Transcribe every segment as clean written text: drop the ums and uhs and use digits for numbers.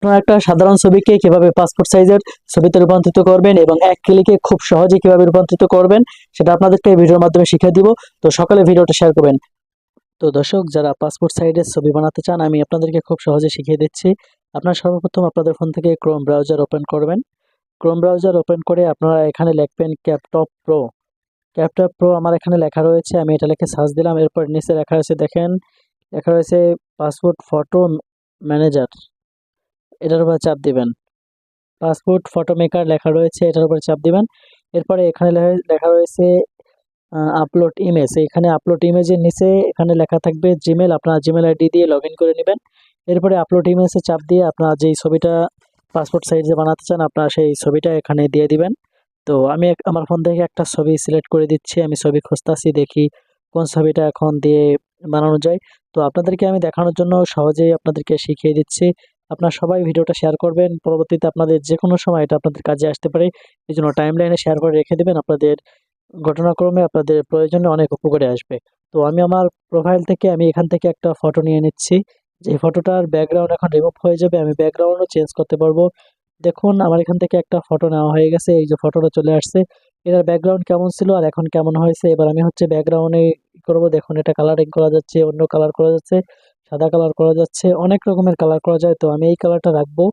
আপনারা একটা সাধারণ ছবিকে কিভাবে পাসপোর্ট সাইজের ছবিতে রূপান্তরিত করবেন এবং এক ক্লিকে খুব সহজে কিভাবে রূপান্তরিত করবেন সেটা আপনাদেরকে এই ভিডিওর মাধ্যমে শিখিয়ে দিব। তো সকালে ভিডিওটা শেয়ার করবেন। তো দর্শক, যারা পাসপোর্ট সাইজের ছবি বানাতে চান আমি আপনাদেরকে খুব সহজে শিখিয়ে দিচ্ছি। আপনারা সর্বপ্রথম আপনাদের ফোন থেকে ক্রোম ব্রাউজার ওপেন করবেন। ক্রোম ব্রাউজার ওপেন করে আপনারা এখানে লিখবেন ক্যাপটপ প্রো। ক্যাপটপ প্রো আমার এখানে লেখা রয়েছে, আমি এটা লিখে সার্চ দিলাম। এরপর নিচে লেখা রয়েছে, দেখেন লেখা রয়েছে পাসপোর্ট ফটো ম্যানেজার, এটার উপর চাপ দিবেন। পাসপোর্ট ফটো মেকার লেখা রয়েছে, এটার উপর চাপ দিবেন। এরপরে এখানে লেখা রয়েছে আপলোড ইমেজ। এখানে আপলোড ইমেজের নিচে এখানে লেখা থাকবে জিমেল, আপনার জিমেল আইডি দিয়ে লগ ইন করে নেবেন। এরপরে আপলোড ইমেজে চাপ দিয়ে আপনার যেই ছবিটা পাসপোর্ট সাইজে বানাতে চান আপনার সেই ছবিটা এখানে দিয়ে দিবেন। তো আমি আমার ফোন থেকে একটা ছবি সিলেক্ট করে দিচ্ছি, আমি ছবি খুঁজতেছি, দেখি কোন ছবিটা এখন দিয়ে বানানো যায়। তো আপনাদেরকে আমি দেখানোর জন্য সহজেই আপনাদেরকে শিখিয়ে দিচ্ছি। আপনারা সবাই ভিডিওটা শেয়ার করবেন, পরবর্তীতে আপনাদের যে কোনো সময় এটা আপনাদের কাজে আসতে পারে। এই জন্য টাইম লাইনে শেয়ার করে রেখে দেবেন, আপনাদের ঘটনাক্রমে আপনাদের প্রয়োজনে অনেক উপকারে আসবে। তো আমি আমার প্রোফাইল থেকে আমি এখান থেকে একটা ফটো নিয়ে নিচ্ছি। যে ফটোটার ব্যাকগ্রাউন্ড এখন রিমুভ হয়ে যাবে, আমি ব্যাকগ্রাউন্ডও চেঞ্জ করতে পারবো। দেখুন আমার এখান থেকে একটা ফটো নেওয়া হয়ে গেছে, এই যে ফটোটা চলে আসছে। এটার ব্যাকগ্রাউন্ড কেমন ছিল আর এখন কেমন হয়েছে, এবার আমি হচ্ছে ব্যাকগ্রাউন্ডে করবো। দেখুন এটা কালারিং করা যাচ্ছে, অন্য কালার করা যাচ্ছে, সাদা কালার করা যাচ্ছে, অনেক রকমের কালার করা যায়। তো আমি এই কালারটা রাখবো।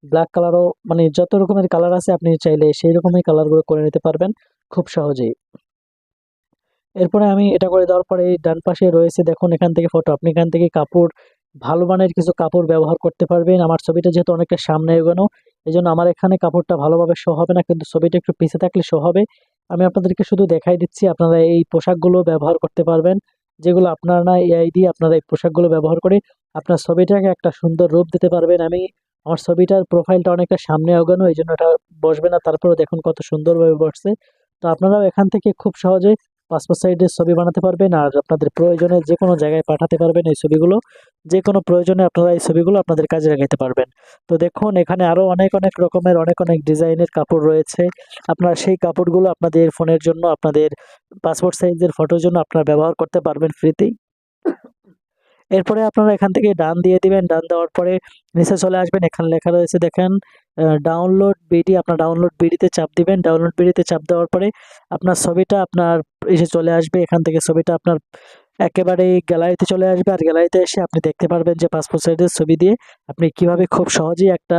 ব্ল্যাক কালারও, মানে যত রকমের কালার আছে আপনি চাইলে সেই রকমের কালারগুলো করে নিতে পারবেন খুব সহজেই। এরপরে আমি এটা করে দেওয়ার পরে এই ডান পাশে রয়েছে, দেখুন এখান থেকে ফটো, আপনি এখান থেকে কাপড়, ভালো মানের কিছু কাপড় ব্যবহার করতে পারবেন। আমার ছবিটা যেহেতু অনেকটা সামনে এগোনো, এই জন্য আমার এখানে কাপড়টা ভালোভাবে শো হবে না, কিন্তু ছবিটা একটু পিছে থাকলে শো হবে। আমি আপনাদেরকে শুধু দেখাই দিচ্ছি, আপনারা এই পোশাকগুলো ব্যবহার করতে পারবেন। যেগুলো আপনার না, এআই দিয়ে আপনারা এই পোশাকগুলো ব্যবহার করে আপনার ছবিটাকে একটা সুন্দর রূপ দিতে পারবেন। আমি আমার ছবিটার প্রোফাইলটা অনেকটা সামনে এগোনো, এই জন্য এটা বসবে না, তারপরে দেখুন কত সুন্দরভাবে বসছে। তো আপনারাও এখান থেকে খুব সহজে পাসপোর্ট সাইজের ছবি বানাতে পারবেন আর আপনাদের প্রয়োজনে যে কোনো জায়গায় পাঠাতে পারবেন এই ছবিগুলো। যে কোনো প্রয়োজনে আপনারা এই ছবিগুলো আপনাদের কাজে লাগাতে পারবেন। তো দেখুন এখানে আরো অনেক অনেক রকমের অনেক অনেক ডিজাইনের কাপড় রয়েছে। আপনারা সেই কাপড়গুলো আপনাদের ফোনের জন্য, আপনাদের পাসপোর্ট সাইজের ফটোর জন্য আপনারা ব্যবহার করতে পারবেন ফ্রিতেই। এরপরে আপনারা এখান থেকে ডান দিয়ে দিবেন। ডান দেওয়ার পরে নিচে চলে আসবেন, এখানে লেখা রয়েছে দেখেন ডাউনলোড বিডি। আপনার ডাউনলোড বিডিতে চাপ দিবেন। ডাউনলোড বিডিতে চাপ দেওয়ার পরে আপনার ছবিটা আপনার এসে চলে আসবে। এখান থেকে ছবিটা আপনার একেবারে গ্যালারিতে চলে আসবে, আর গ্যালারিতে এসে আপনি দেখতে পারবেন যে পাসপোর্ট সাইজের ছবি দিয়ে আপনি কিভাবে খুব সহজেই একটা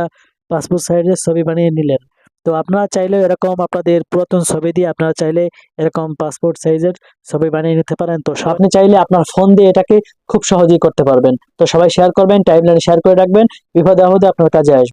পাসপোর্ট সাইজের ছবি বানিয়ে নিলেন। তো আপনারা চাইলে এরকম আপনাদের পুরাতন ছবি দিয়ে আপনারা চাইলে এরকম পাসপোর্ট সাইজের ছবি বানিয়ে নিতে পারেন। তো আপনি চাইলে আপনার ফোন দিয়ে এটাকে খুব সহজেই করতে পারবেন। তো সবাই শেয়ার করবেন, টাইমলাইনে শেয়ার করে রাখবেন, বিপদে আপদে আপনার কাজে আসবে।